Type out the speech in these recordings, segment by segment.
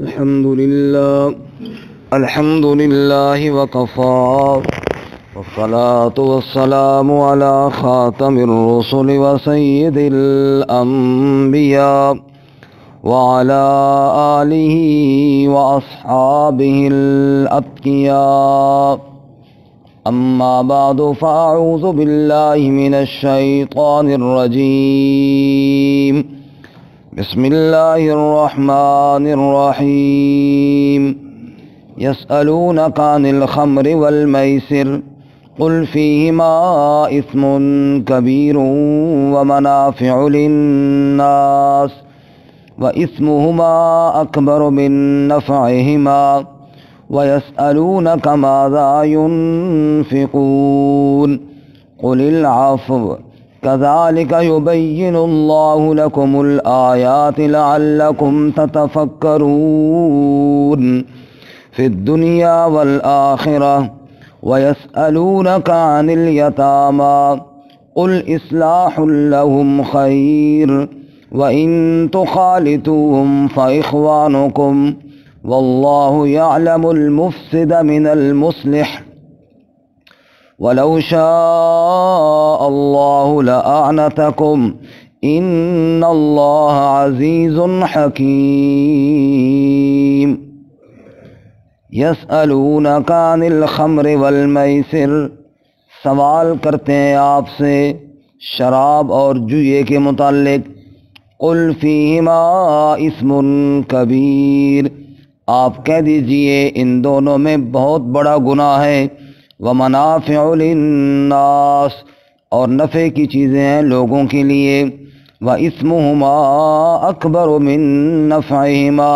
الحمد لله وكفى والصلاة والسلام على خاتم الرسل وسيد الأنبياء وعلى آله وأصحابه الأتقياء. أما بعد فأعوذ بالله من الشيطان الرجيم. بسم الله الرحمن الرحيم. يسألونك عن الخمر والميسر قل فيهما إثم كبير ومنافع للناس وإثمهما أكبر من نفعهما ويسألونك ماذا ينفقون قل العفو كذلك يبين الله لكم الآيات لعلكم تتفكرون في الدنيا والآخرة. ويسألونك عن اليتامى قل إصلاح لهم خير وإن تخالطوهم فإخوانكم والله يعلم المفسد من المصلح ولو شاء الله لأعنتكم إن الله عزيز حكيم. يسألونك عن الخمر والمیسر، سوال کرتے ہیں آپ سے شراب اور جوئے کے متعلق. قل فیہما اسم کبیر، آپ کہہ دیجئے ان دونوں میں بہت بڑا گناہ ہے. ومنافع للناس، اور نفع کی چیزیں ہیں لوگوں کے لیے. واسمہما اکبر من نفعہما،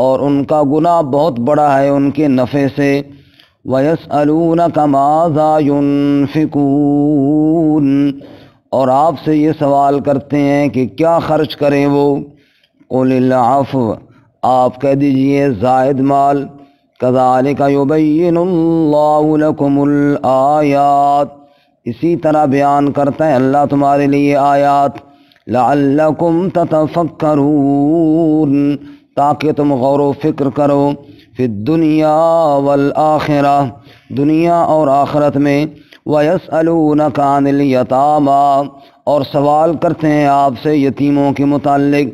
اور ان کا گناہ بہت بڑا ہے ان کے نفع سے. وَيَسْأَلُونَكَ مَاذَا يُنْفِقُونَ، اور آپ سے یہ سوال کرتے ہیں کہ کیا خرچ کریں وہ. قُلِ الْعَفْوَ، آپ کہہ دیجئے زائد مال. كَذَلِكَ يُبَيِّنُ اللَّهُ لَكُمُ الْآيَاتِ، اسی طرح بیان کرتا ہے اللہ تمہارے لیے آیات. لَعَلَّكُمْ تَتَفَكَّرُونَ، تاکہ تم غور و فکر کرو. فی الدنیا والآخرہ، دنیا اور آخرت میں. وَيَسْأَلُونَكَ عَنِ الْيَتَامَى، اور سوال کرتے ہیں آپ سے یتیموں کے متعلق.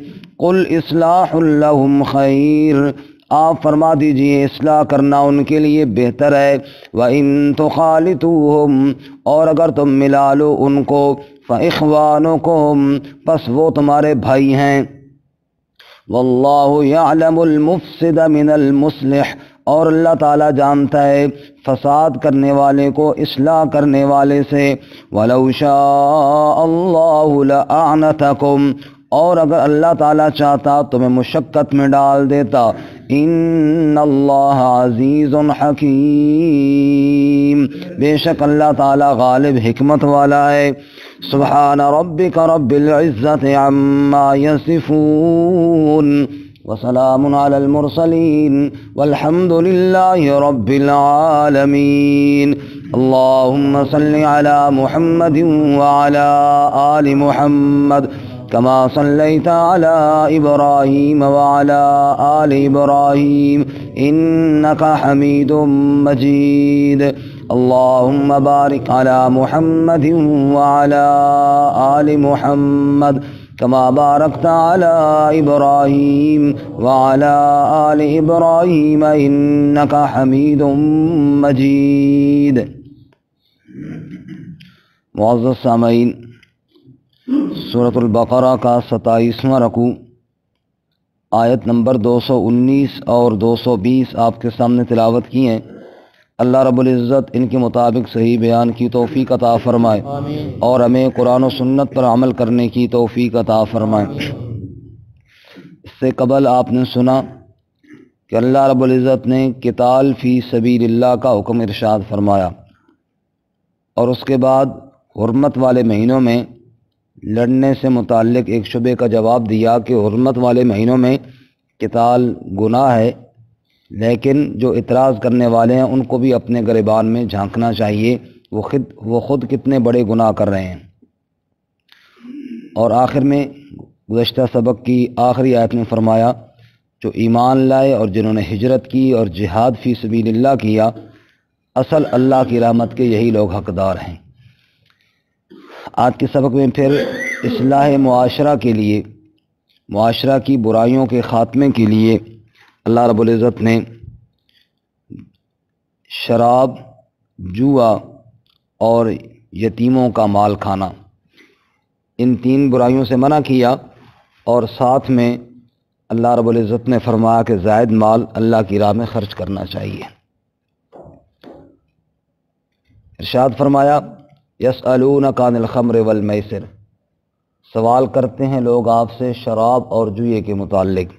قُلْ إِصْلَاحٌ لَهُمْ خَيْرٌ، آپ فرما دیجئے اصلاح کرنا ان کے لیے بہتر ہے. وَإِن تُخَالِطُوهُمْ، اور اگر تم ملا لو ان کو. فَإِخْوَانُكُمْ، پس وہ تمہارے بھائی ہیں. واللہ یعلم المفسد من المصلح، اور اللہ تعالیٰ جانتا ہے فساد کرنے والے کو اصلاح کرنے والے سے. وَلَوْ شَاءَ اللَّهُ لَأَعْنَتَكُمْ، اور اگر اللہ تعالیٰ چاہتا تمہیں مشقت میں ڈال دیتا. ان اللہ عزیز حکیم، بے شک اللہ تعالیٰ غالب حکمت والا ہے. سبحان ربک رب العزت عما یصفون وسلام علی المرسلین والحمد للہ رب العالمین. اللہم صل علی محمد وعلی آل محمد كما صليت على إبراهيم وعلى آل إبراهيم إنك حميد مجيد. اللهم بارك على محمد وعلى آل محمد كما باركت على إبراهيم وعلى آل إبراهيم إنك حميد مجيد. معزز سامعین، سورۃ البقرہ کا 27واں رکوع آیت نمبر 219 اور 220 آپ کے سامنے تلاوت کی ہیں. اللہ رب العزت ان کے مطابق صحیح بیان کی توفیق عطا فرمائے اور ہمیں قرآن و سنت پر عمل کرنے کی توفیق عطا فرمائے. اس سے قبل آپ نے سنا کہ اللہ رب العزت نے قتال فی سبیل اللہ کا حکم ارشاد فرمایا، اور اس کے بعد حرمت والے مہینوں میں لڑنے سے متعلق ایک شبے کا جواب دیا کہ حرمت والے مہینوں میں قتال گناہ ہے، لیکن جو اعتراض کرنے والے ہیں ان کو بھی اپنے گریبان میں جھانکنا چاہیے وہ خود کتنے بڑے گناہ کر رہے ہیں. اور آخر میں گزشتہ سبق کی آخری آیت میں فرمایا جو ایمان لائے اور جنہوں نے ہجرت کی اور جہاد فی سبیل اللہ کیا، اصل اللہ کی رحمت کے یہی لوگ حقدار ہیں۔ آج کے سبق میں پھر اصلاح معاشرہ کے لیے، معاشرہ کی برائیوں کے خاتمے کے لیے اللہ رب العزت نے شراب، جوا اور یتیموں کا مال کھانا، ان تین برائیوں سے منع کیا، اور ساتھ میں اللہ رب العزت نے فرمایا کہ زائد مال اللہ کی راہ میں خرچ کرنا چاہیے۔ ارشاد فرمایا یسألونک عن الخمر والمیسر، سوال کرتے ہیں لوگ آپ سے شراب اور جوئے کے متعلق۔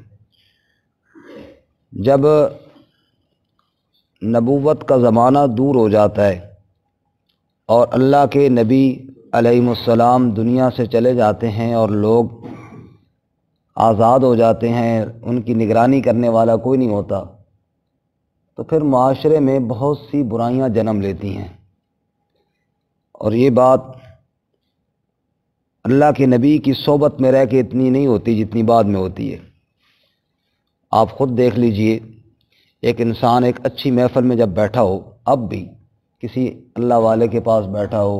جب نبوت کا زمانہ دور ہو جاتا ہے اور اللہ کے نبی علیہ السلام دنیا سے چلے جاتے ہیں اور لوگ آزاد ہو جاتے ہیں، ان کی نگرانی کرنے والا کوئی نہیں ہوتا، تو پھر معاشرے میں بہت سی برائیاں جنم لیتی ہیں۔ اور یہ بات اللہ کے نبی کی صحبت میں رہ کے اتنی نہیں ہوتی جتنی بعد میں ہوتی ہے۔ آپ خود دیکھ لیجئے، ایک انسان ایک اچھی محفل میں جب بیٹھا ہو، اب بھی کسی اللہ والے کے پاس بیٹھا ہو،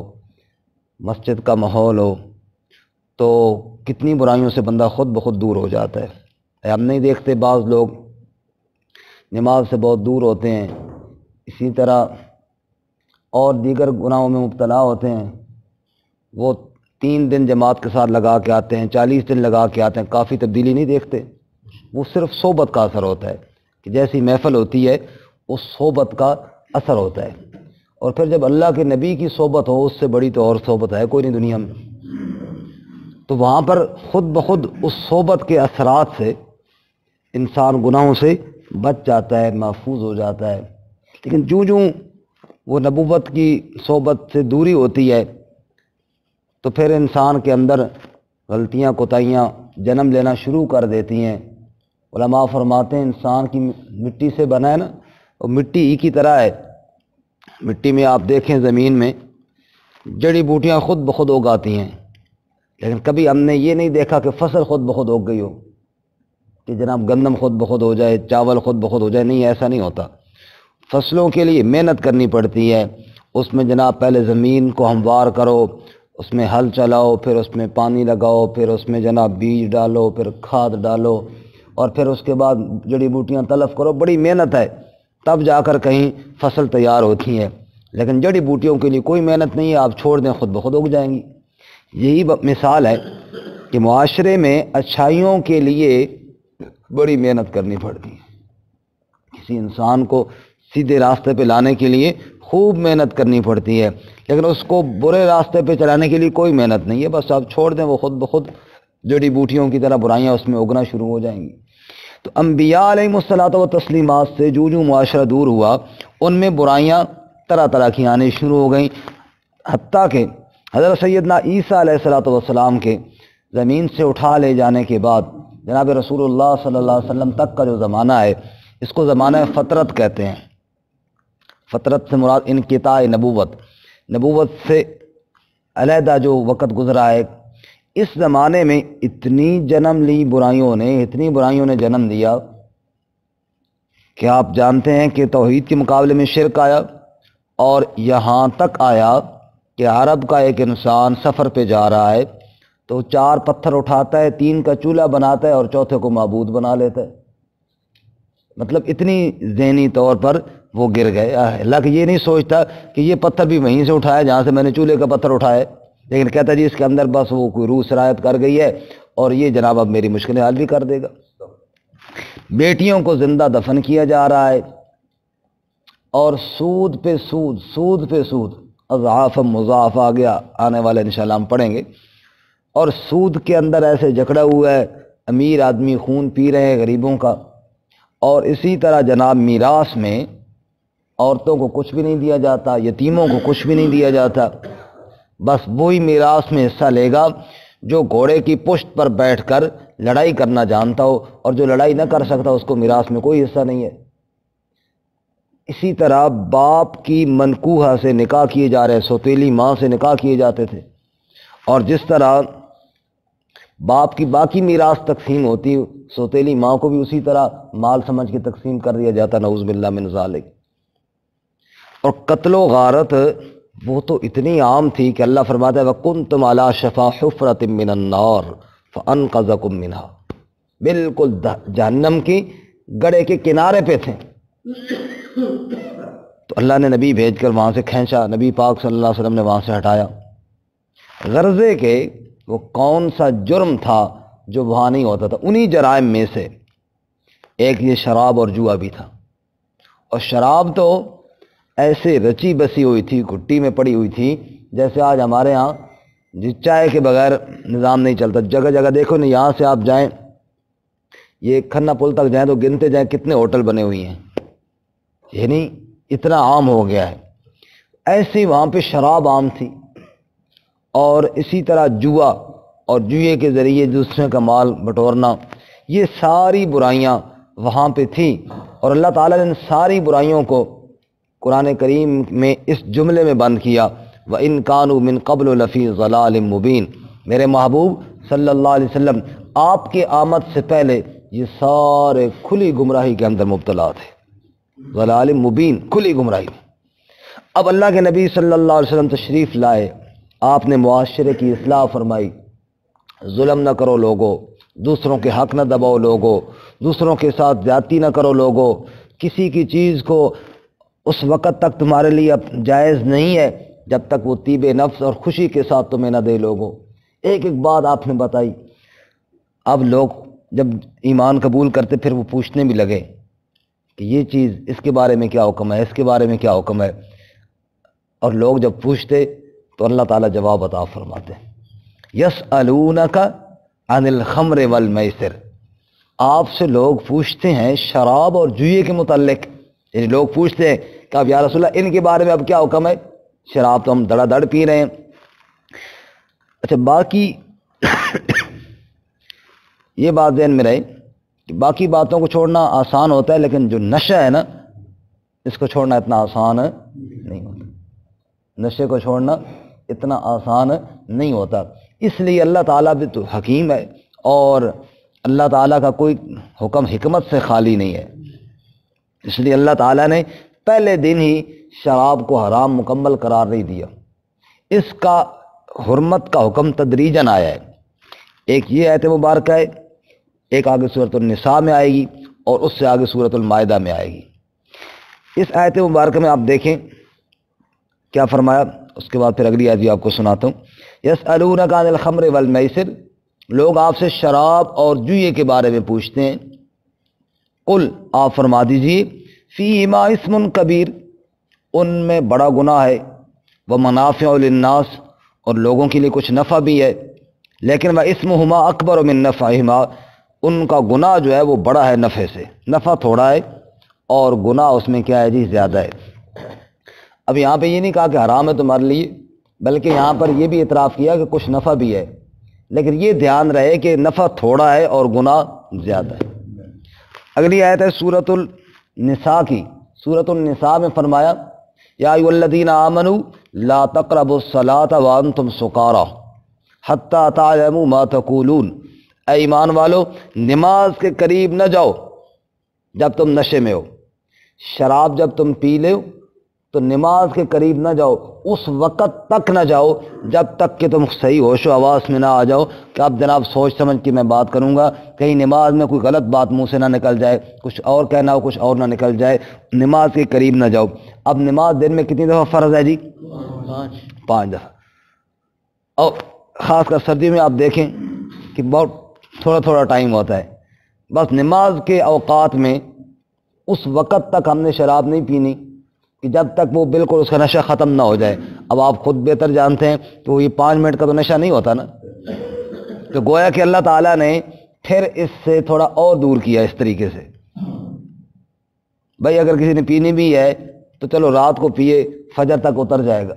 مسجد کا ماحول ہو، تو کتنی برائیوں سے بندہ خود بخود دور ہو جاتا ہے۔ ہم نہیں دیکھتے بعض لوگ نماز سے بہت دور ہوتے ہیں، اسی طرح اور دیگر گناہوں میں مبتلا ہوتے ہیں، وہ 3 دن جماعت کے ساتھ لگا کے آتے ہیں، 40 دن لگا کے آتے ہیں، کافی تبدیلی نہیں دیکھتے۔ وہ صرف صحبت کا اثر ہوتا ہے کہ جیسی محفل ہوتی ہے اس صحبت کا اثر ہوتا ہے، اور پھر جب اللہ کے نبی کی صحبت ہو، اس سے بڑی تو اور صحبت ہے کوئی نہیں دنیا میں، تو وہاں پر خود بخود اس صحبت کے اثرات سے انسان گناہوں سے بچ جاتا ہے، محفوظ ہو جاتا ہے۔ لیکن جوں وہ نبوت کی صحبت سے دوری ہوتی ہے تو پھر انسان کے اندر غلطیاں کوتاہیاں جنم لینا شروع کر دیتی ہیں۔ علماء فرماتے ہیں انسان کی مٹی سے بنا ہے نا، وہ مٹی ہی کی طرح ہے۔ مٹی میں آپ دیکھیں زمین میں جڑی بوٹیاں خود بخود اگاتی ہیں، لیکن کبھی ہم نے یہ نہیں دیکھا کہ فصل خود بخود اگ گئی ہو، کہ جناب گندم خود بخود ہو جائے، چاول خود بخود ہو جائے، نہیں، ایسا نہیں ہوتا۔ فصلوں کے لیے محنت کرنی پڑتی ہے، اس میں جناب پہلے زمین کو ہموار کرو، اس میں ہل چلاؤ، پھر اس میں پانی لگاؤ، پھر اس میں جناب بیج ڈالو، پھر کھاد ڈالو، اور پھر اس کے بعد جڑی بوٹیاں تلف کرو، بڑی محنت ہے، تب جا کر کہیں فصل تیار ہوتی ہے۔ لیکن جڑی بوٹیوں کے لیے کوئی محنت نہیں ہے، آپ چھوڑ دیں خود بخود اگ جائیں گی۔ یہی مثال ہے کہ معاشرے میں اچھائیوں کے لیے بڑی محنت کرنی پڑتی ہے، کسی انسان کو سیدھے راستے پہ لانے کے لیے خوب محنت کرنی پڑتی ہے، لیکن اس کو برے راستے پہ چلانے کے لیے کوئی محنت نہیں ہے، بس آپ چھوڑ دیں، وہ خود بخود جڑی بوٹیوں کی طرح برائیاں اس میں اگنا شروع ہو جائیں گی۔ تو انبیاء علیہ الصلاۃ والتسلیمات سے جو معاشرہ دور ہوا، ان میں برائیاں طرح طرح کی آنی شروع ہو گئیں، حتیٰ کہ حضرت سیدنا عیسیٰ علیہ الصلاۃ والسلام کے زمین سے اٹھا لے جانے کے بعد جناب رسول اللہ صلی اللہ علیہ وسلم تک کا جو زمانہ ہے، اس کو زمانہ فطرت کہتے ہیں۔ فطرت سے مراد انقطاع نبوت سے علیحدہ جو وقت گزرا ہے۔ اس زمانے میں اتنی جنم لی برائیوں نے، اتنی برائیوں نے جنم دیا کہ آپ جانتے ہیں کہ توحید کے مقابلے میں شرک آیا، اور یہاں تک آیا کہ عرب کا ایک انسان سفر پہ جا رہا ہے تو 4 پتھر اٹھاتا ہے، 3 کا چولہا بناتا ہے اور چوتھے کو معبود بنا لیتا ہے۔ مطلب اتنی ذہنی طور پر وہ گر گئے۔ اللہ کہ یہ نہیں سوچتا کہ یہ پتھر بھی وہیں سے اٹھایا جہاں سے میں نے چولہے کا پتھر اٹھایا ہے، لیکن کہتا جی اس کے اندر بس وہ کوئی روح سرایت کر گئی ہے اور یہ جناب اب میری مشکلیں حل بھی کر دے گا۔ بیٹیوں کو زندہ دفن کیا جا رہا ہے، اور سود پہ سود اضعاف مضاعف آ گیا، آنے والے انشاءاللہ ہم پڑھیں گے۔ اور سود کے اندر ایسے جکڑا ہوا ہے، امیر آدمی خون پی رہے ہیں غریبوں کا، اور اسی طرح جناب میراث میں عورتوں کو کچھ بھی نہیں دیا جاتا، یتیموں کو کچھ بھی نہیں دیا جاتا، بس وہی میراث میں حصہ لے گا جو گھوڑے کی پشت پر بیٹھ کر لڑائی کرنا جانتا ہو، اور جو لڑائی نہ کر سکتا اس کو میراث میں کوئی حصہ نہیں ہے۔ اسی طرح باپ کی منکوحہ سے نکاح کیے جا رہے، سوتیلی ماں سے نکاح کیے جاتے تھے، اور جس طرح باپ کی باقی میراث تقسیم ہوتی سوتیلی ماں کو بھی اسی طرح مال سمجھ کے تقسیم کر دیا جاتا، نعوذ باللہ من ذالک۔ اور قتل و غارت وہ تو اتنی عام تھی کہ اللہ فرماتا ہے وَكُنْتُمْ عَلَىٰ شَفَا حُفْرَةٍ مِّنَ النَّارِ فَأَنْقَذَكُم مِّنْهَا، بالکل جہنم کی گڑھے کے کنارے پہ تھے، تو اللہ نے نبی بھیج کر وہاں سے کھینچا، نبی پاک صلی اللہ علیہ وسلم نے وہاں سے ہٹایا۔ غرضے کے وہ کون سا جرم تھا جو وہاں نہیں ہوتا تھا؟ انہی جرائم میں سے ایک یہ شراب اور جوا بھی تھا۔ اور شراب تو ایسے رچی بسی ہوئی تھی، گھٹی میں پڑی ہوئی تھی، جیسے آج ہمارے ہاں جس چائے کے بغیر نظام نہیں چلتا۔ جگہ جگہ دیکھو نا، یہاں سے آپ جائیں یہ کھنہ پل تک جائیں تو گنتے جائیں کتنے ہوٹل بنے ہوئی ہیں، یعنی اتنا عام ہو گیا ہے۔ ایسی وہاں پہ شراب عام تھی، اور اسی طرح جوا اور جوئے کے ذریعے دوسرے کا مال بٹورنا، یہ ساری برائیاں وہاں پہ تھیں۔ اور اللہ تعالیٰ نے ان ساری برائیوں کو قرآن کریم میں اس جملے میں بند کیا وَإِن كَانُوا مِن قَبْلُ لَفِي ضَلَالٍ مُبِينٍ۔ میرے محبوب صلی اللہ علیہ وسلم آپ کے آمد سے پہلے یہ سارے کھلی گمراہی کے اندر مبتلا تھے، ضلال مبین، کھلی گمراہی۔ اب اللہ کے نبی صلی اللہ علیہ وسلم تشریف لائے، آپ نے معاشرے کی اصلاح فرمائی، ظلم نہ کرو لوگو، دوسروں کے حق نہ دباؤ لوگو، دوسروں کے ساتھ زیادتی نہ کرو لوگو، کسی کی چیز کو اس وقت تک تمہارے لیے جائز نہیں ہے جب تک وہ طیب نفس اور خوشی کے ساتھ تمہیں نہ دے لوگو۔ ایک ایک بات آپ نے بتائی۔ اب لوگ جب ایمان قبول کرتے پھر وہ پوچھنے بھی لگے کہ یہ چیز اس کے بارے میں کیا حکم ہے، اس کے بارے میں کیا حکم ہے، اور لوگ جب پوچھتے تو اللہ تعالیٰ جواب عطا فرماتے۔ یسألونک عن الخمر والمیسر، آپ سے لوگ پوچھتے ہیں شراب اور جوئے کے متعلق، یعنی لوگ پوچھتے ہیں کہ اب یا رسول اللہ ان کے بارے میں اب کیا حکم ہے؟ شراب تو ہم دڑا دڑ پی رہے ہیں۔ اچھا، باقی یہ بات ذہن میں رہے کہ باقی باتوں کو چھوڑنا آسان ہوتا ہے، لیکن جو نشہ ہے نا اس کو چھوڑنا اتنا آسان نہیں ہوتا، نشے کو چھوڑنا اتنا آسان نہیں ہوتا۔ اس لیے اللہ تعالیٰ بھی تو حکیم ہے، اور اللہ تعالیٰ کا کوئی حکم حکمت سے خالی نہیں ہے، اس لیے اللہ تعالیٰ نے پہلے دن ہی شراب کو حرام مکمل قرار نہیں دیا۔ اس کا حرمت کا حکم تدریجاً آیا ہے، ایک یہ آیت مبارکہ ہے، ایک آگے سورۃ النساء میں آئے گی، اور اس سے آگے سورۃ المائدہ میں آئے گی۔ اس آیت مبارکہ میں آپ دیکھیں کیا فرمایا، اس کے بعد پھر اگلی آیت بھی آپ کو سناتا ہوں۔ یسألونک عن الخمر والمیسر، لوگ آپ سے شراب اور جوئے کے بارے میں پوچھتے ہیں۔ قل، آپ فرما دیجئے، فیہما اسم کبیر، ان میں بڑا گناہ ہے، ومنافع للناس، اور لوگوں کے لیے کچھ نفع بھی ہے، لیکن واسمہما اکبر من نفعہما، ان کا گناہ جو ہے وہ بڑا ہے نفع سے، نفع تھوڑا ہے اور گناہ اس میں کیا ہے جی زیادہ ہے۔ اب یہاں پہ یہ نہیں کہا کہ حرام ہے تمہارے لیے، بلکہ یہاں پر یہ بھی اعتراف کیا کہ کچھ نفع بھی ہے، لیکن یہ دھیان رہے کہ نفع تھوڑا ہے اور گناہ زیادہ ہے۔ اگلی آیت ہے سورۃ النساء کی، سورۃ النساء میں فرمایا یا ایھا الذین آمنوا لا تقربوا الصلاۃ وانتم سکارى حتی تعلموا ما تقولون، اے ایمان والو نماز کے قریب نہ جاؤ جب تم نشے میں ہو، شراب جب تم پی لو تو نماز کے قریب نہ جاؤ، اس وقت تک نہ جاؤ جب تک کہ تم صحیح ہوش و حواس میں نہ آ جاؤ کہ اب جناب سوچ سمجھ کے میں بات کروں گا، کہیں نماز میں کوئی غلط بات منہ سے نہ نکل جائے، کچھ اور کہنا ہو کچھ اور نہ نکل جائے، نماز کے قریب نہ جاؤ۔ اب نماز دن میں کتنی دفعہ فرض ہے جی؟ 5 دفعہ، اور خاص کر سردی میں آپ دیکھیں کہ بہت تھوڑا تھوڑا ٹائم ہوتا ہے، بس نماز کے اوقات میں اس وقت تک ہم نے شراب نہیں پینی کہ جب تک وہ بالکل اس کا نشہ ختم نہ ہو جائے۔ اب آپ خود بہتر جانتے ہیں کہ وہ یہ 5 منٹ کا تو نشہ نہیں ہوتا نا، تو گویا کہ اللہ تعالیٰ نے پھر اس سے تھوڑا اور دور کیا اس طریقے سے، بھائی اگر کسی نے پینی بھی ہے تو چلو رات کو پیے، فجر تک اتر جائے گا،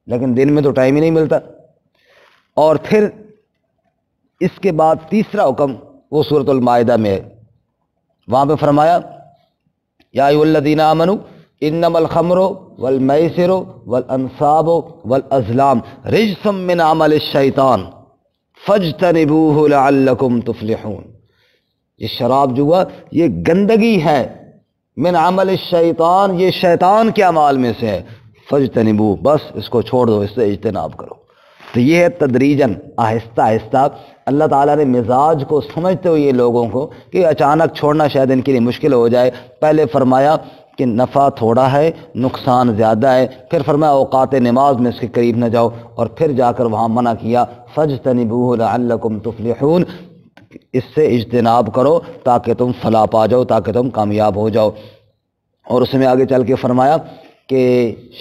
لیکن دن میں تو ٹائم ہی نہیں ملتا۔ اور پھر اس کے بعد تیسرا حکم وہ سورۃ المائدہ میں ہے، وہاں پہ فرمایا یا ایھا الذین آمنوا انما الخمر والمیسر والانصاب والازلام رجس من عمل الشیطان فاجتنبوہ لعلکم تفلحون۔ یہ شراب جوا یہ گندگی ہے، من عمل الشیطان، یہ شیطان کے اعمال میں سے ہے، فاجتنبوہ، بس اس کو چھوڑ دو، اس سے اجتناب کرو۔ تو یہ ہے تدریجاً، آہستہ آہستہ اللہ تعالیٰ نے مزاج کو سمجھتے ہوئے یہ لوگوں کو کہ اچانک چھوڑنا شاید ان کے لیے مشکل ہو جائے، پہلے فرمایا کہ نفع تھوڑا ہے نقصان زیادہ ہے، پھر فرمایا اوقات نماز میں اس کے قریب نہ جاؤ، اور پھر جا کر وہاں منع کیا فاجتنبوہ لعلکم تفلحون، اس سے اجتناب کرو تاکہ تم فلاح پا جاؤ، تاکہ تم کامیاب ہو جاؤ۔ اور اس میں آگے چل کے فرمایا کہ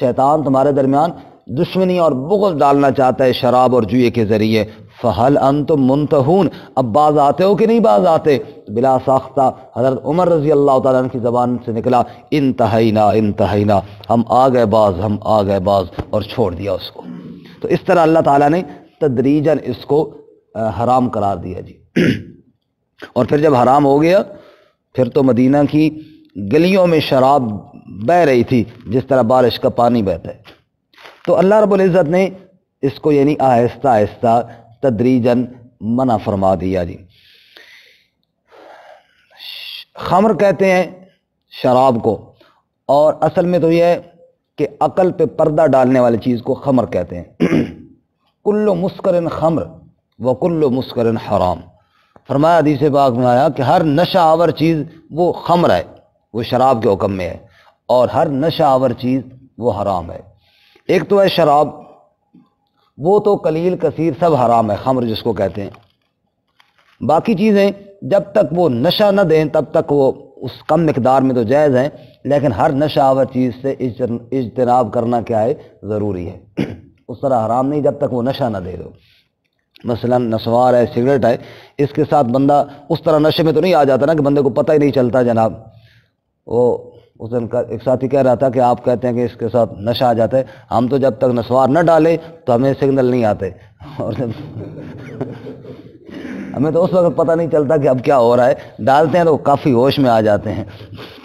شیطان تمہارے درمیان دشمنی اور بغض ڈالنا چاہتا ہے شراب اور جوئے کے ذریعے، فہل انتم منتہون، اب باز آتے ہو کہ نہیں باز آتے؟ بلا ساختہ حضرت عمر رضی اللہ تعالیٰ عنہ کی زبان سے نکلا انتہینا انتہینا، ہم آ گئے باز، ہم آ گئے باز، اور چھوڑ دیا اس کو۔ تو اس طرح اللہ تعالیٰ نے تدریجاً اس کو حرام قرار دیا جی۔ اور پھر جب حرام ہو گیا پھر تو مدینہ کی گلیوں میں شراب بہہ رہی تھی جس طرح بارش کا پانی بہتا ہے۔ تو اللہ رب العزت نے اس کو یعنی آہستہ آہستہ تدریجاً منع فرما دیا جی۔ خمر کہتے ہیں شراب کو، اور اصل میں تو یہ ہے کہ عقل پہ پردہ ڈالنے والی چیز کو خمر کہتے ہیں۔ کل مسکر خمر وکل مسکر حرام، فرمایا حدیث پاک میں آیا کہ ہر نشہ آور چیز وہ خمر ہے، وہ شراب کے حکم میں ہے، اور ہر نشہ آور چیز وہ حرام ہے۔ ایک تو ہے شراب، وہ تو قلیل کثیر سب حرام ہے، خمر جس کو کہتے ہیں۔ باقی چیزیں جب تک وہ نشہ نہ دیں تب تک وہ اس کم مقدار میں تو جائز ہیں، لیکن ہر نشہ آور چیز سے اجتناب کرنا کیا ہے؟ ضروری ہے۔ اس طرح حرام نہیں جب تک وہ نشہ نہ دے دو۔ مثلا نسوار ہے، سگریٹ ہے، اس کے ساتھ بندہ اس طرح نشے میں تو نہیں آ جاتا نا کہ بندے کو پتہ ہی نہیں چلتا جناب۔ وہ اس دن ایک ساتھی کہہ رہا تھا کہ آپ کہتے ہیں کہ اس کے ساتھ نشہ آ جاتا ہے، ہم تو جب تک نسوار نہ ڈالیں تو ہمیں سگنل نہیں آتے، اور ہمیں تو اس وقت پتہ نہیں چلتا کہ اب کیا ہو رہا ہے، ڈالتے ہیں تو کافی ہوش میں آ جاتے ہیں۔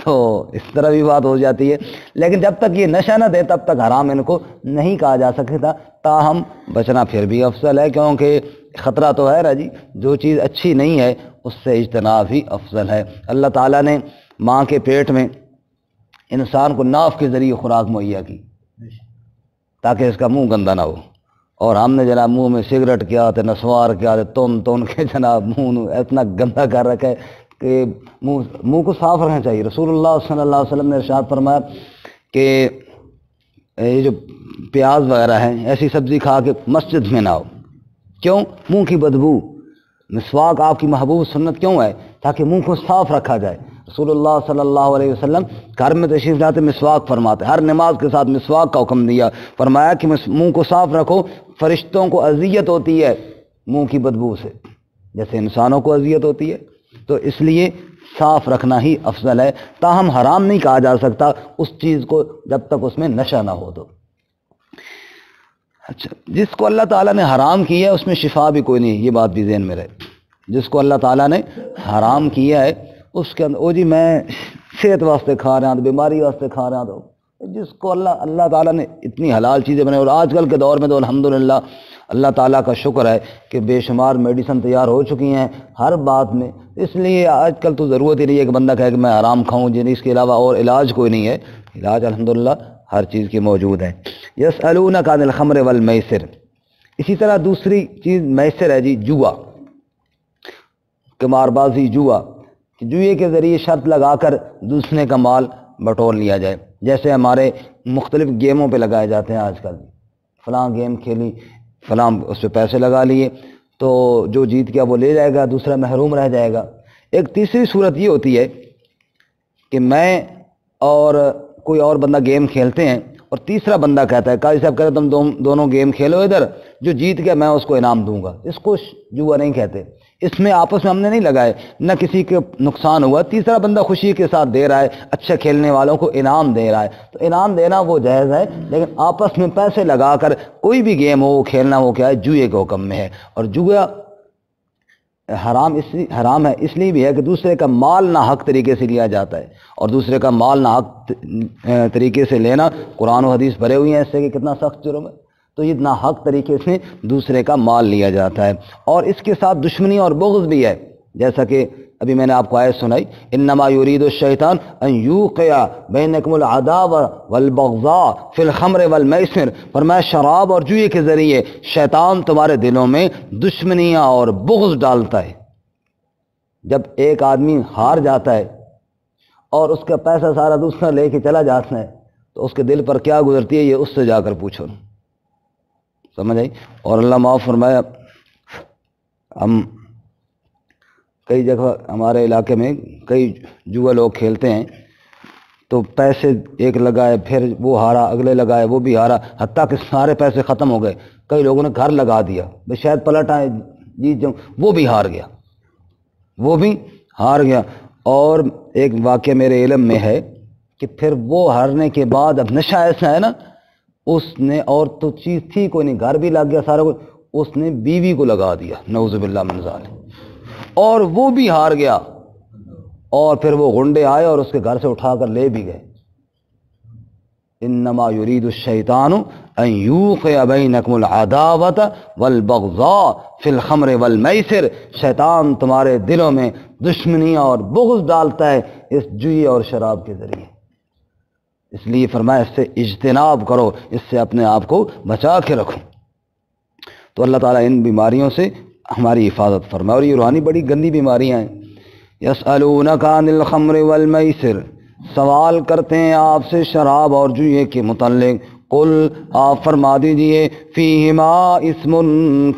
تو اس طرح بھی بات ہو جاتی ہے، لیکن جب تک یہ نشہ نہ دے تب تک حرام ان کو نہیں کہا جا سکتا، تاہم بچنا پھر بھی افضل ہے، کیونکہ خطرہ تو ہے نا جی، جو چیز اچھی نہیں ہے اس سے اجتناب ہی افضل ہے۔ اللہ تعالیٰ نے ماں کے پیٹ میں انسان کو ناف کے ذریعے خوراک مہیا کی تاکہ اس کا منہ گندا نہ ہو، اور ہم نے جناب منہ میں سگریٹ کیا تھے، نسوار کیا تھے، تون کے جناب منہ اتنا گندا کر رکھا ہے کہ منہ کو صاف رکھنا چاہیے۔ رسول اللہ صلی اللہ علیہ وسلم نے ارشاد فرمایا کہ یہ جو پیاز وغیرہ ہیں ایسی سبزی کھا کے مسجد میں نہ ہو، کیوں؟ منہ کی بدبو۔ مسواک آپ کی محبوب سنت کیوں ہے؟ تاکہ منہ کو صاف رکھا جائے۔ رسول اللہ صلی اللہ علیہ وسلم گھر میں تشریف لاتے مسواک فرماتے، ہر نماز کے ساتھ مسواک کا حکم دیا، فرمایا کہ منہ کو صاف رکھو، فرشتوں کو اذیت ہوتی ہے منہ کی بدبو سے جیسے انسانوں کو اذیت ہوتی ہے، تو اس لیے صاف رکھنا ہی افضل ہے۔ تاہم حرام نہیں کہا جا سکتا اس چیز کو جب تک اس میں نشہ نہ ہو تو۔ اچھا، جس کو اللہ تعالیٰ نے حرام کیا ہے اس میں شفا بھی کوئی نہیں، یہ بات بھی ذہن میں رہے۔ جس کو اللہ تعالیٰ نے حرام کیا ہے اس کے اندر او جی میں صحت واسطے کھا رہا ہوں تو بیماری واسطے کھا رہا ہوں، تو جس کو اللہ تعالیٰ نے اتنی حلال چیزیں بنائی، اور آج کل کے دور میں تو الحمدللہ اللہ تعالیٰ کا شکر ہے کہ بے شمار میڈیسن تیار ہو چکی ہیں ہر بات میں، اس لیے آج کل تو ضرورت ہی نہیں ہے کہ بندہ کہے کہ میں حرام کھاؤں، جن اس کے علاوہ اور علاج کوئی نہیں ہے، علاج الحمدللہ ہر چیز کی موجود ہے۔ یسألونک عن الخمر والمیسر، اسی طرح دوسری چیز میسر ہے جی، جوا، قمار بازی، جوا، جوئے کے ذریعے شرط لگا کر دوسرے کا مال بٹور لیا جائے، جیسے ہمارے مختلف گیموں پہ لگائے جاتے ہیں آج کل، فلاں گیم کھیلی، فلاں اس پہ پیسے لگا لیے تو جو جیت گیا وہ لے جائے گا، دوسرا محروم رہ جائے گا۔ ایک تیسری صورت یہ ہوتی ہے کہ میں اور کوئی اور بندہ گیم کھیلتے ہیں اور تیسرا بندہ کہتا ہے، قاضی صاحب کہتے ہیں تم دونوں گیم کھیلو ادھر، جو جیت گیا میں اس کو انعام دوں گا، اس کو جوا نہیں کہتے۔ اس میں آپس میں ہم نے نہیں لگائے، نہ کسی کے نقصان ہوا، تیسرا بندہ خوشی کے ساتھ دے رہا ہے، اچھے کھیلنے والوں کو انعام دے رہا ہے، تو انعام دینا وہ جائز ہے، لیکن آپس میں پیسے لگا کر کوئی بھی گیم ہو وہ کھیلنا وہ کیا ہے؟ جوئے کے حکم میں ہے۔ اور جوا حرام ہے اس لیے بھی ہے کہ دوسرے کا مال ناحق طریقے سے لیا جاتا ہے، اور دوسرے کا مال ناحق طریقے سے لینا قرآن و حدیث بھرے ہوئی ہیں اس سے کہ کتنا سخت جرم ہے۔ تو یہ ناحق طریقے سے دوسرے کا مال لیا جاتا ہے، اور اس کے ساتھ دشمنی اور بغض بھی ہے، جیسا کہ ابھی میں نے آپ کو آیت سنائی، انما یرید الشیطان ان یوقع بینکم العداوۃ والبغضاء فی الخمر والمیسر، فرمایا شراب اور جوئے کے ذریعے شیطان تمہارے دلوں میں دشمنیاں اور بغض ڈالتا ہے۔ جب ایک آدمی ہار جاتا ہے اور اس کا پیسہ سارا دوسرا لے کے چلا جاتا ہے تو اس کے دل پر کیا گزرتی ہے، یہ اس سے جا کر پوچھو، سمجھ آئی؟ اور اللہ معاف فرمایا، ہم کئی جگہ ہمارے علاقے میں کئی جوا لوگ کھیلتے ہیں، تو پیسے ایک لگائے، پھر وہ ہارا، اگلے لگائے، وہ بھی ہارا، حتیٰ کہ سارے پیسے ختم ہو گئے۔ کئی لوگوں نے گھر لگا دیا، بھئی شاید پلٹ آئے جیت جاؤں، وہ بھی ہار گیا، وہ بھی ہار گیا۔ اور ایک واقعہ میرے علم میں ہے کہ پھر وہ ہارنے کے بعد اب نشہ ایسا ہے نا، اس نے، اور تو چیز تھی کوئی نہیں، گھر بھی لگ گیا سارا کچھ، اس نے بیوی کو لگا دیا، نعوذ باللہ من ذالک، اور وہ بھی ہار گیا، اور پھر وہ غنڈے آئے اور اس کے گھر سے اٹھا کر لے بھی گئے۔ انما یرید الشیطان ان یوقع بینکم العداوۃ والبغضاء فی الخمر والمیسر، شیطان تمہارے دلوں میں دشمنیاں اور بغض ڈالتا ہے اس جوئے اور شراب کے ذریعے، اس لیے فرمایا اس سے اجتناب کرو، اس سے اپنے آپ کو بچا کے رکھو۔ تو اللہ تعالیٰ ان بیماریوں سے ہماری حفاظت فرمائے، اور یہ روحانی بڑی گندی بیماریاں ہیں۔ یسألونک عن الخمر والمیسر، سوال کرتے ہیں آپ سے شراب اور جوئے کے متعلق، قل آپ فرما دیجئے فیہما اسم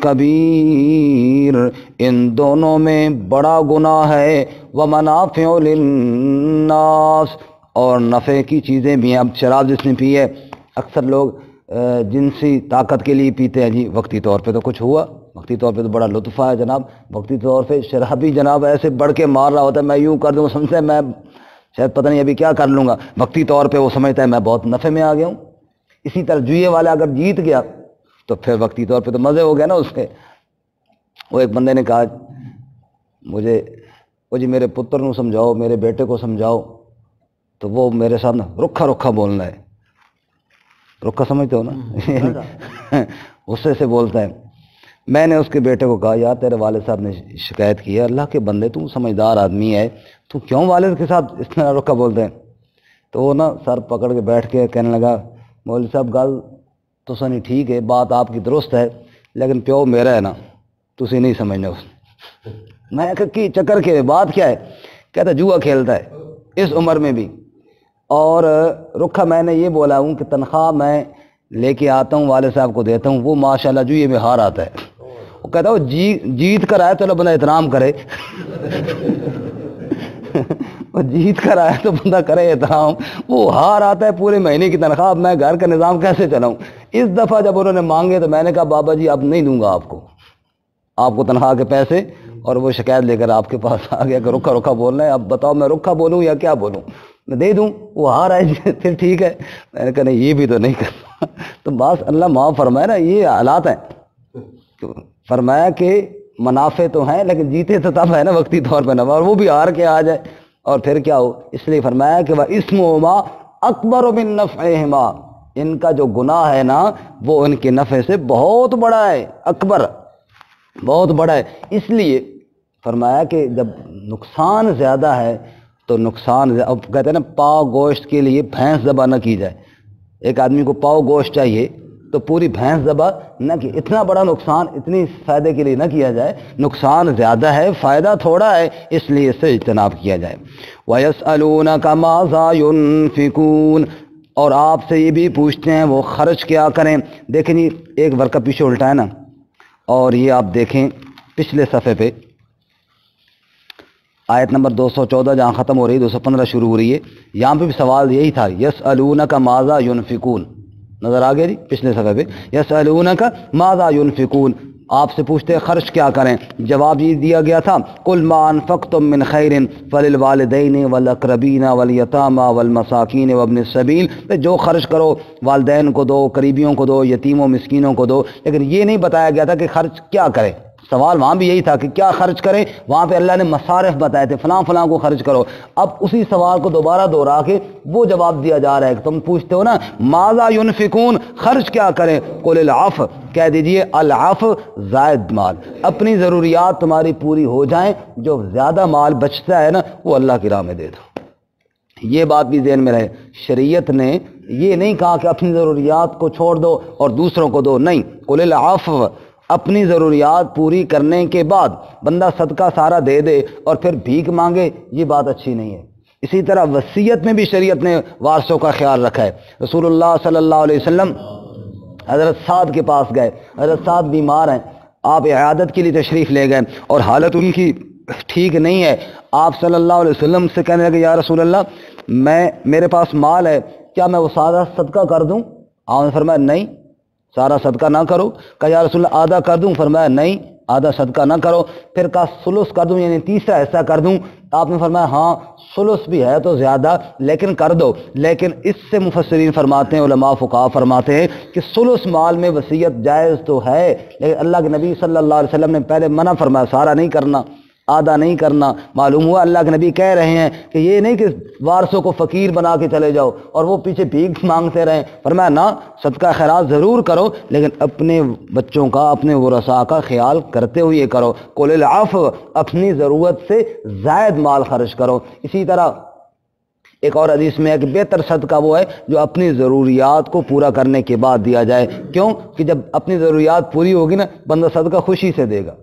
کبیر، ان دونوں میں بڑا گناہ ہے، ومنافع للناس، اور نفع کی چیزیں بھی ہیں۔ اب شراب جس نے پی ہے، اکثر لوگ جنسی طاقت کے لیے پیتے ہیں، جی وقتی طور پہ تو کچھ ہوا، وقتی طور پہ تو بڑا لطف آیا جناب، وقتی طور پہ شرابی جناب ایسے بڑھ کے مار رہا ہوتا ہے، میں یوں کر دوں، سمجھتا ہے میں شاید پتہ نہیں ابھی کیا کر لوں گا، وقتی طور پہ وہ سمجھتا ہے میں بہت نفع میں آ گیا ہوں۔ اسی طرح جوئے والا اگر جیت گیا تو پھر وقتی طور پہ تو مزے ہو گیا نا اس کے۔ وہ ایک بندے نے کہا مجھے، وہ جی میرے پتر کو سمجھاؤ، میرے بیٹے کو سمجھاؤ، تو وہ میرے ساتھ نا رکھا رکھا بولنا ہے، رکھا سمجھتے ہو نا، غصے سے بولتا ہے۔ میں نے اس کے بیٹے کو کہا یار تیرے والد صاحب نے شکایت کی ہے، اللہ کے بندے تو سمجھدار آدمی ہے، تو کیوں والد کے ساتھ اس طرح رکھا بولتے ہیں؟ تو وہ نا سر پکڑ کے بیٹھ کے کہنے لگا مولوی صاحب گل تو سنی ٹھیک ہے، بات آپ کی درست ہے، لیکن پیو میرا ہے نا، تسی نہیں سمجھنا اس۔ میں کہا کی چکر کے بات کیا ہے؟ کہتا جوا کھیلتا ہے اس عمر میں بھی، اور رکھا میں نے یہ بولا ہوں کہ تنخواہ میں لے کے آتا ہوں والد صاحب کو دیتا ہوں، وہ ماشاءاللہ جوئے میں ہار آتا ہے۔ وہ کہتا ہے وہ جیت کر آئے تو اللہ بندہ احترام کرے، وہ جیت کر آئے تو بندہ کرے احترام، وہ ہار آتا ہے پورے مہینے کی تنخواہ، اب میں گھر کا نظام کیسے چلاؤں؟ اس دفعہ جب انہوں نے مانگے تو میں نے کہا بابا جی اب نہیں دوں گا آپ کو تنخواہ کے پیسے، اور وہ شکایت لے کر آپ کے پاس آ گیا کہ رکھا رکھا بولنا ہے، اب بتاؤ میں رکھا بولوں یا کیا بولوں؟ میں دے دوں، وہ ہار آئے جی پھر ٹھیک ہے۔ میں نے کہا نہیں یہ بھی تو نہیں کرتا، تو بس اللہ معاف فرمائے نا، یہ حالات ہیں۔ فرمایا کہ منافع تو ہیں لیکن جیتے تو تب ہے نا وقتی طور پہ نفع، اور وہ بھی ہار کے آ جائے اور پھر کیا ہو؟ اس لیے فرمایا کہ وَإِسْمُهُمَا أَكْبَرُ مِن نَفْعِهِمَا، ان کا جو گناہ ہے نا وہ ان کے نفع سے بہت بڑا ہے، اکبر بہت بڑا ہے۔ اس لیے فرمایا کہ جب نقصان زیادہ ہے تو نقصان، اب کہتے ہیں نا پاؤ گوشت کے لیے بھینس ذبح نہ کی جائے، ایک آدمی کو پاؤ گوشت چاہیے تو پوری بھینس ذبح نہ کی، اتنا بڑا نقصان اتنی فائدے کے لیے نہ کیا جائے، نقصان زیادہ ہے فائدہ تھوڑا ہے، اس لیے اس سے اجتناب کیا جائے۔ وَيَسْأَلُونَكَ مَاذَا يُنْفِقُونَ، اور آپ سے یہ بھی پوچھتے ہیں وہ خرچ کیا کریں۔ دیکھیں جی ایک ورقہ پیچھے الٹا ہے نا، اور یہ آپ دیکھیں پچھلے صفحے پہ آیت نمبر 214 جہاں ختم ہو رہی ہے 215 شروع ہو رہی ہے، یہاں پہ بھی سوال یہی تھا یسألونک ماذا ینفقون، نظر آ گیا جی پچھلے صفحے پہ، یسألونک ماذا ینفقون، آپ سے پوچھتے ہیں خرچ کیا کریں، جواب یہ دیا گیا تھا قل ما انفقتم من خیر فللوالدین والاقربین والیتامی والمساکین وابن السبیل، جو خرچ کرو والدین کو دو، قریبیوں کو دو، یتیموں مسکینوں کو دو، لیکن یہ نہیں بتایا گیا تھا کہ خرچ کیا کریں، سوال وہاں بھی یہی تھا کہ کیا خرچ کریں، وہاں پہ اللہ نے مصارف بتائے تھے، فلاں فلاں کو خرچ کرو۔ اب اسی سوال کو دوبارہ دوہرا کے وہ جواب دیا جا رہا ہے کہ تم پوچھتے ہو نا ماذا ينفقون، خرچ کیا کریں، قل العفو، کہہ دیجئے العفو زائد مال، اپنی ضروریات تمہاری پوری ہو جائیں، جو زیادہ مال بچتا ہے نا وہ اللہ کی راہ میں دے دو۔ یہ بات بھی ذہن میں رہے، شریعت نے یہ نہیں کہا کہ اپنی ضروریات کو چھوڑ دو اور دوسروں کو دو، نہیں، قل العفو، اپنی ضروریات پوری کرنے کے بعد بندہ صدقہ سارا دے دے اور پھر بھیک مانگے، یہ بات اچھی نہیں ہے۔ اسی طرح وصیت میں بھی شریعت نے وارثوں کا خیال رکھا ہے۔ رسول اللہ صلی اللہ علیہ وسلم حضرت سعد کے پاس گئے، حضرت سعد بیمار ہیں، آپ عیادت کے لیے تشریف لے گئے اور حالت ان کی ٹھیک نہیں ہے۔ آپ صلی اللہ علیہ وسلم سے کہنے لگے یا رسول اللہ میرے پاس مال ہے، کیا میں وہ سارا صدقہ کر دوں؟ آپ نے فرمایا نہیں، سارا صدقہ نہ کرو۔ کہا یا رسول اللہ آدھا کر دوں؟ فرمایا نہیں، آدھا صدقہ نہ کرو۔ پھر کہا ثلث کر دوں، یعنی تیسرا حصہ کر دوں؟ آپ نے فرمایا ہاں ثلث بھی ہے تو زیادہ، لیکن کر دو۔ لیکن اس سے مفسرین فرماتے ہیں، علماء فقہاء فرماتے ہیں کہ ثلث مال میں وصیت جائز تو ہے، لیکن اللہ کے نبی صلی اللہ علیہ وسلم نے پہلے منع فرمایا سارا نہیں کرنا، آدھا نہیں کرنا۔ معلوم ہوا اللہ کے نبی کہہ رہے ہیں کہ یہ نہیں کہ وارثوں کو فقیر بنا کے چلے جاؤ اور وہ پیچھے بھیک مانگتے رہیں۔ فرمایا نہ، صدقہ خیرات ضرور کرو لیکن اپنے بچوں کا، اپنے ورثاء کا خیال کرتے ہوئے کرو۔ قل العفو، اپنی ضرورت سے زائد مال خرچ کرو۔ اسی طرح ایک اور حدیث میں ہے کہ بہتر صدقہ وہ ہے جو اپنی ضروریات کو پورا کرنے کے بعد دیا جائے۔ کیوں کہ جب اپنی ضروریات پوری ہوگی نا، بندہ صدقہ خوشی سے دے گا۔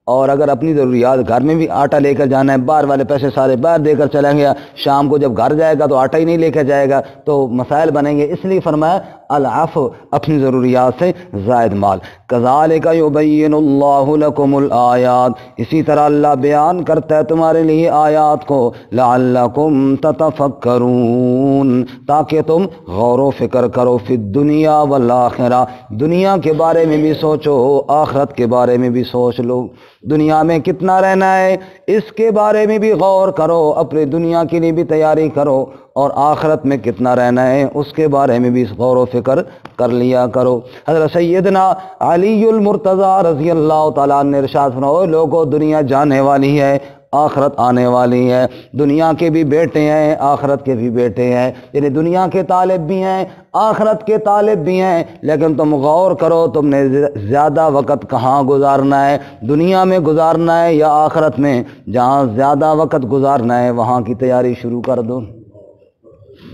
اور اگر اپنی ضروریات، گھر میں بھی آٹا لے کر جانا ہے، باہر والے پیسے سارے باہر دے کر چلیں گے، شام کو جب گھر جائے گا تو آٹا ہی نہیں لے کے جائے گا تو مسائل بنیں گے۔ اس لیے فرمایا العفو، اپنی ضروریات سے زائد مال۔ کذالک یبین اللہ لکم الآیات، اسی طرح اللہ بیان کرتا ہے تمہارے لیے آیات کو، لعلکم تتفکرون، تاکہ تم غور و فکر کرو، فی الدنیا والآخرہ، دنیا کے بارے میں بھی سوچو، آخرت کے بارے میں بھی سوچ لو۔ دنیا میں کتنا رہنا ہے اس کے بارے میں بھی غور کرو، اپنی دنیا کے لیے بھی تیاری کرو، اور آخرت میں کتنا رہنا ہے اس کے بارے میں بھی غور و فکر کر لیا کرو۔ حضرت سیدنا علی المرتضیٰ رضی اللہ تعالیٰ عنہ نے ارشاد فرمایا، لوگوں دنیا جانے والی ہے، آخرت آنے والی ہے، دنیا کے بھی بیٹے ہیں، آخرت کے بھی بیٹے ہیں، یعنی دنیا کے طالب بھی ہیں، آخرت کے طالب بھی ہیں، لیکن تم غور کرو تم نے زیادہ وقت کہاں گزارنا ہے، دنیا میں گزارنا ہے یا آخرت میں؟ جہاں زیادہ وقت گزارنا ہے وہاں کی تیاری شروع کر دو۔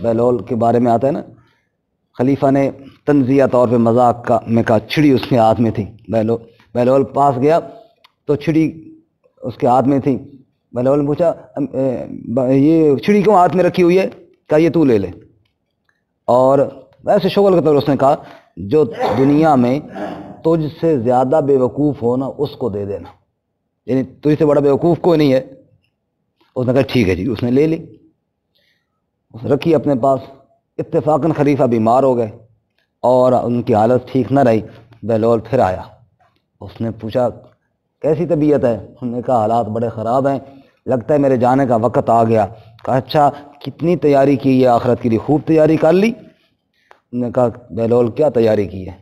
بہلول کے بارے میں آتا ہے نا، خلیفہ نے تنزیہ طور پہ مذاق میں کہا، چھڑی اس کے ہاتھ میں تھی، بہلول پاس گیا تو چھڑی اس کے ہاتھ میں تھی۔ بہلول نے پوچھا یہ چھڑی کیوں ہاتھ میں رکھی ہوئی ہے؟ کہا یہ تو لے لے۔ اور ویسے شغل کے طور اس نے کہا جو دنیا میں تجھ سے زیادہ بے وقوف ہو نا اس کو دے دینا، یعنی تجھ سے بڑا بے وقوف کوئی نہیں ہے۔ اس نے کہا ٹھیک ہے جی، اس نے لے لی، رکھی اپنے پاس۔ اتفاقاً خلیفہ بیمار ہو گئے اور ان کی حالت ٹھیک نہ رہی۔ بہلول پھر آیا، اس نے پوچھا کیسی طبیعت ہے؟ انہوں نے کہا حالات بڑے خراب ہیں، لگتا ہے میرے جانے کا وقت آ گیا۔ کہا اچھا کتنی تیاری کی ہے آخرت کے لیے؟ خوب تیاری کر لی۔ انہوں نے کہا بہلول کیا تیاری کی ہے،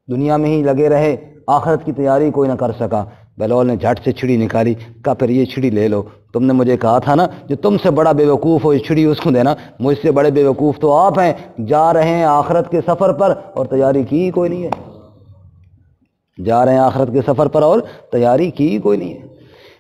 دنیا میں ہی لگے رہے، آخرت کی تیاری کوئی نہ کر سکا۔ بہلول نے جھٹ سے چھڑی نکالی، کہا پھر یہ چھڑی لے لو، تم نے مجھے کہا تھا نا جو تم سے بڑا بے وقوف ہو یہ چھڑی اس کو دینا، مجھ سے بڑے بے وقوف تو آپ ہیں، جا رہے ہیں آخرت کے سفر پر اور تیاری کی کوئی نہیں ہے، جا رہے ہیں آخرت کے سفر پر اور تیاری کی کوئی نہیں ہے۔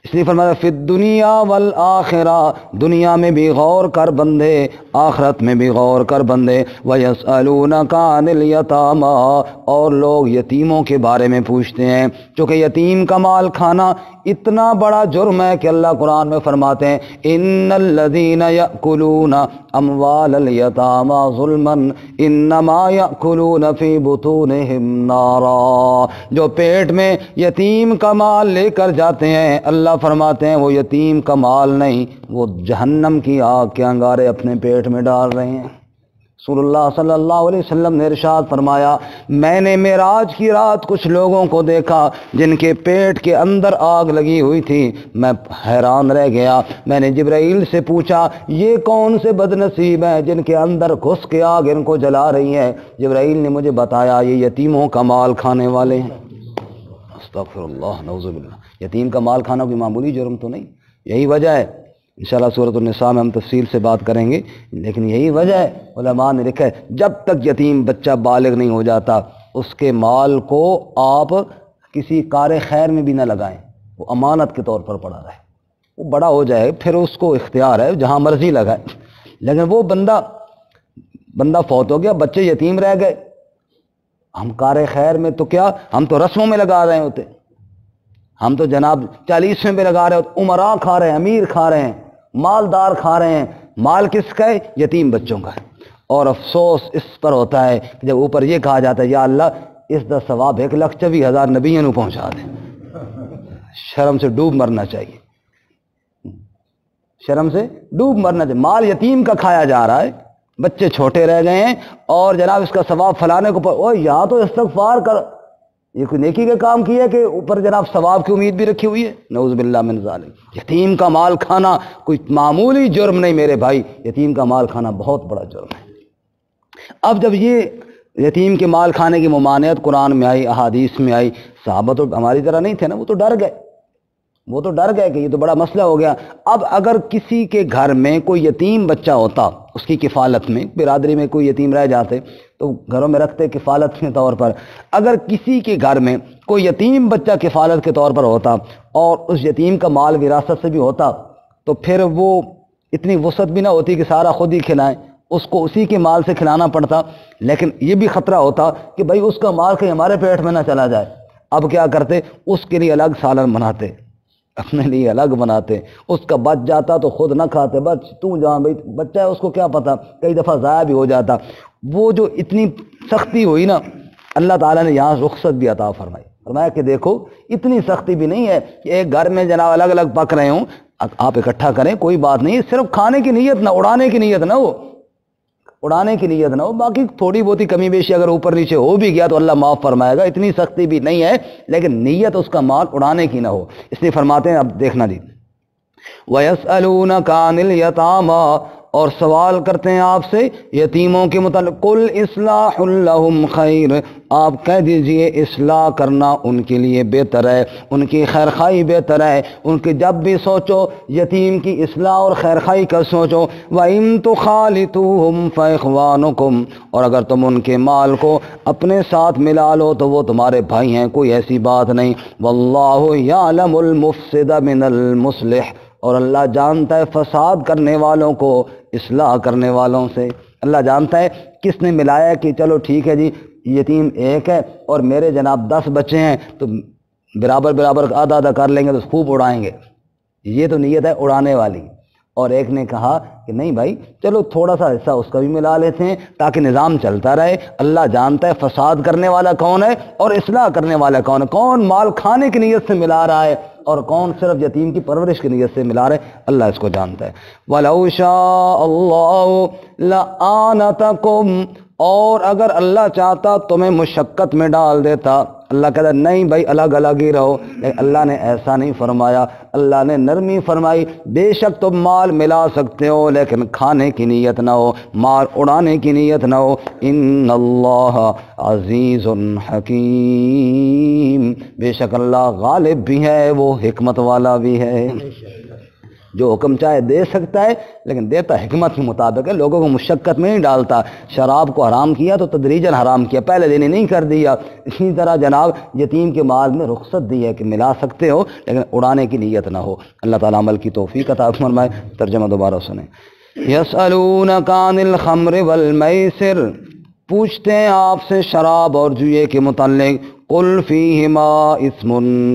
اس لیے فرمایا فی الدنیا والآخرہ، دنیا میں بھی غور کر بندے، آخرت میں بھی غور کر بندے۔ وَيَسْأَلُونَكَ عَنِ الْيَتَامَىٰ، اور لوگ یتیموں کے بارے میں پوچھتے ہیں، چونکہ یتیم کا مال کھانا اتنا بڑا جرم ہے کہ اللہ قرآن میں فرماتے ہیں ان الذین یأکلون اموال الیتامیٰ ظلما انما یأکلون فی بطونہم نارا، جو پیٹ میں یتیم کا مال لے کر جاتے ہیں، اللہ فرماتے ہیں وہ یتیم کا مال نہیں، وہ جہنم کی آگ کے انگارے اپنے پیٹ میں ڈال رہے ہیں۔ رسول اللہ صلی اللہ علیہ وسلم نے ارشاد فرمایا میں نے معراج کی رات کچھ لوگوں کو دیکھا جن کے پیٹ کے اندر آگ لگی ہوئی تھی، میں حیران رہ گیا۔ میں نے جبرائیل سے پوچھا یہ کون سے بد نصیب ہیں جن کے اندر گھس کے آگ ان کو جلا رہی ہے؟ جبرائیل نے مجھے بتایا یہ یتیموں کا مال کھانے والے ہیں۔ استغفر اللہ، نعوذ باللہ۔ یتیم کا مال کھانا کوئی معمولی جرم تو نہیں، یہی وجہ ہے، انشاءاللہ سورۃ النساء میں ہم تفصیل سے بات کریں گے، لیکن یہی وجہ ہے علماء نے لکھا ہے جب تک یتیم بچہ بالغ نہیں ہو جاتا اس کے مال کو آپ کسی کار خیر میں بھی نہ لگائیں، وہ امانت کے طور پر پڑا رہے، وہ بڑا ہو جائے پھر اس کو اختیار ہے جہاں مرضی لگائے، لیکن وہ بندہ فوت ہو گیا، بچے یتیم رہ گئے، ہم کار خیر میں تو کیا، ہم تو رسموں میں لگا رہے ہوتے، ہم تو جناب 40ویں پہ لگا رہے ہوتے، عمراء کھا رہے ہیں، امیر کھا رہے ہیں، مالدار کھا رہے ہیں، مال کس کا ہے؟ یتیم بچوں کا ہے۔ اور افسوس اس پر ہوتا ہے کہ جب اوپر یہ کہا جاتا ہے یا اللہ اس دا ثواب 1,24,000 نبیوں کو پہنچا دے، شرم سے ڈوب مرنا چاہیے، شرم سے ڈوب مرنا چاہیے، مال یتیم کا کھایا جا رہا ہے، بچے چھوٹے رہ گئے ہیں اور جناب اس کا ثواب فلانے کو او یہاں تو استغفار کر، یہ کوئی نیکی کا کام کیا کہ اوپر جناب ثواب کی امید بھی رکھی ہوئی ہے، نعوذ باللہ من ذالک۔ یتیم کا مال کھانا کوئی معمولی جرم نہیں میرے بھائی، یتیم کا مال کھانا بہت بڑا جرم ہے۔ اب جب یہ یتیم کے مال کھانے کی ممانعت قرآن میں آئی، احادیث میں آئی، صحابہ تو ہماری طرح نہیں تھے نا، وہ تو ڈر گئے کہ یہ تو بڑا مسئلہ ہو گیا۔ اب اگر کسی کے گھر میں کوئی یتیم بچہ ہوتا، اس کی کفالت میں، برادری میں کوئی یتیم رہ جاتے تو گھروں میں رکھتے کفالت کے طور پر، اگر کسی کے گھر میں کوئی یتیم بچہ کفالت کے طور پر ہوتا اور اس یتیم کا مال وراثت سے بھی ہوتا تو پھر وہ اتنی وسعت بھی نہ ہوتی کہ سارا خود ہی کھلائیں، اس کو اسی کے مال سے کھلانا پڑتا، لیکن یہ بھی خطرہ ہوتا کہ بھائی اس کا مال کہیں ہمارے پیٹ میں نہ چلا جائے۔ اب کیا کرتے؟ اس کے لیے الگ سالن بناتے، اپنے لیے الگ بناتے، اس کا بچ جاتا تو خود نہ کھاتے، بچ تو جہاں بھائی بچہ ہے اس کو کیا پتہ، کئی دفعہ ضائع بھی ہو جاتا۔ وہ جو اتنی سختی ہوئی نا، اللہ تعالیٰ نے یہاں رخصت بھی عطا فرمایا کہ دیکھو اتنی سختی بھی نہیں ہے کہ ایک گھر میں جناب الگ الگ پک رہے ہوں، آپ اکٹھا کریں کوئی بات نہیں، صرف کھانے کی نیت نہ، اڑانے کی نیت نہ ہو، اڑانے کی نیت نہ ہو، باقی تھوڑی بہت کمی بیشی اگر اوپر نیچے ہو بھی گیا تو اللہ معاف فرمائے گا، اتنی سختی بھی نہیں ہے، لیکن نیت اس کا مال اڑانے کی نہ ہو۔ اس لیے فرماتے ہیں، اب دیکھنا جی، وَيَسْأَلُونَكَ عَنِ الْيَتَامَى، اور سوال کرتے ہیں آپ سے یتیموں کے متعلق، قُلْ إِصْلَاحٌ لَهُمْ خَيْرٌ، آپ کہہ دیجئے اصلاح کرنا ان کے لیے بہتر ہے، ان کی خیرخواہی بہتر ہے، ان کی جب بھی سوچو یتیم کی اصلاح اور خیرخواہی کا سوچو۔ وَإِن تُخَالِطُوهُمْ فَإِخْوَانُكُمْ، اور اگر تم ان کے مال کو اپنے ساتھ ملا لو تو وہ تمہارے بھائی ہیں، کوئی ایسی بات نہیں۔ وَاللَّهُ يَعْلَمُ الْمُفْسِدَ مِنَ الْمُصْلِحِ، اور اللہ جانتا ہے فساد کرنے والوں کو اصلاح کرنے والوں سے، اللہ جانتا ہے کس نے ملایا کہ چلو ٹھیک ہے جی یتیم ایک ہے اور میرے جناب 10 بچے ہیں تو برابر آدھا آدھا کر لیں گے تو خوب اڑائیں گے، یہ تو نیت ہے اڑانے والی۔ اور ایک نے کہا کہ نہیں بھائی چلو تھوڑا سا حصہ اس کا بھی ملا لیتے ہیں تاکہ نظام چلتا رہے، اللہ جانتا ہے فساد کرنے والا کون ہے اور اصلاح کرنے والا کون ہے، کون مال کھانے کی نیت سے ملا رہا ہے اور کون صرف یتیم کی پرورش کی نیت سے ملا رہے، اللہ اس کو جانتا ہے۔ وَلَوْ شَاءَ اللَّهُ لَأَعْنَتَكُمْ، اور اگر اللہ چاہتا تمہیں مشقت میں ڈال دیتا، اللہ کہتا نہیں بھائی الگ الگ ہی رہو، لیکن اللہ نے ایسا نہیں فرمایا، اللہ نے نرمی فرمائی، بے شک تم مال ملا سکتے ہو لیکن کھانے کی نیت نہ ہو، مال اڑانے کی نیت نہ ہو۔ ان اللہ عزیز حکیم، بے شک اللہ غالب بھی ہے، وہ حکمت والا بھی ہے، جو حکم چاہے دے سکتا ہے لیکن دیتا حکمت کے مطابق ہے، لوگوں کو مشقت میں نہیں ڈالتا۔ شراب کو حرام کیا تو تدریجاً حرام کیا، پہلے دن ہی نہیں کر دیا۔ اسی طرح جناب یتیم کے مال میں رخصت دی ہے کہ ملا سکتے ہو لیکن اڑانے کی نیت نہ ہو۔ اللہ تعالیٰ عمل کی توفیق عطا فرمائے۔ ترجمہ دوبارہ سنیں۔ یسألونک عن الخمر والمیسر، پوچھتے ہیں آپ سے شراب اور جوئے کے متعلق، قل فیہما اسم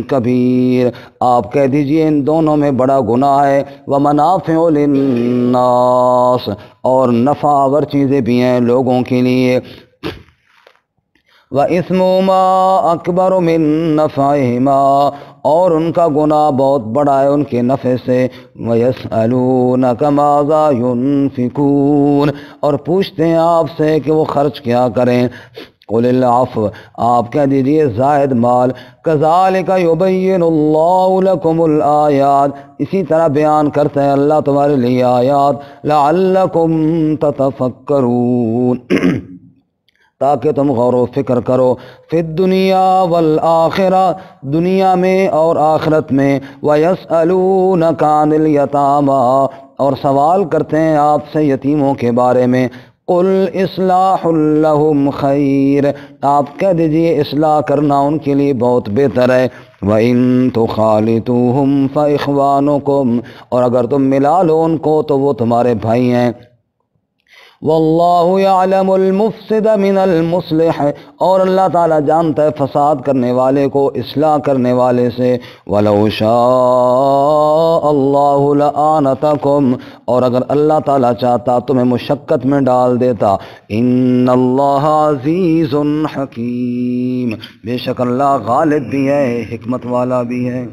کبیر، آپ کہہ دیجئے ان دونوں میں بڑا گناہ ہے، ومنافع للناس، اور نفع آور چیزیں بھی ہیں لوگوں کے لیے، وَإِثْمُهُمَا أَكْبَرُ مِن نَّفْعِهِمَا، اور ان کا گناہ بہت بڑا ہے ان کے نفع سے۔ وَيَسْأَلُونَكَ مَاذَا يُنْفِقُونَ، اور پوچھتے ہیں آپ سے کہ وہ خرچ کیا کریں، قُلِ الْعَفْوَ، آپ کہہ دیجئے زائد مال، كَذَلِكَ يُبَيِّنُ اللَّهُ لَكُمُ الْآيَاتِ، اسی طرح بیان کرتا ہے اللہ تمہارے لیے آیات، لَعَلَّكُمْ تَتَفَكَّرُونَ، تاکہ تم غور و فکر کرو فی الدنیا والآخرہ، دنیا میں اور آخرت میں، وَيَسْأَلُونَكَ عَنِ الْيَتَامَى، اور سوال کرتے ہیں آپ سے یتیموں کے بارے میں، قُلْ إِصْلَاحٌ لَهُمْ خَيْرٌ، آپ کہہ دیجئے اصلاح کرنا ان کے لیے بہت بہتر ہے، وَإِن تُخَالِطُوهُمْ فَإِخْوَانُكُمْ، اور اگر تم ملا لو ان کو تو وہ تمہارے بھائی ہیں، واللہ یعلم المفسد من المصلح، اور اللہ تعالیٰ جانتا ہے فساد کرنے والے کو اصلاح کرنے والے سے، ولو شاء اللہ لآنتکم، اور اگر اللہ تعالیٰ چاہتا تمہیں مشقت میں ڈال دیتا، ان اللہ عزیز حکیم، بے شک اللہ غالب بھی ہے، حکمت والا بھی ہے۔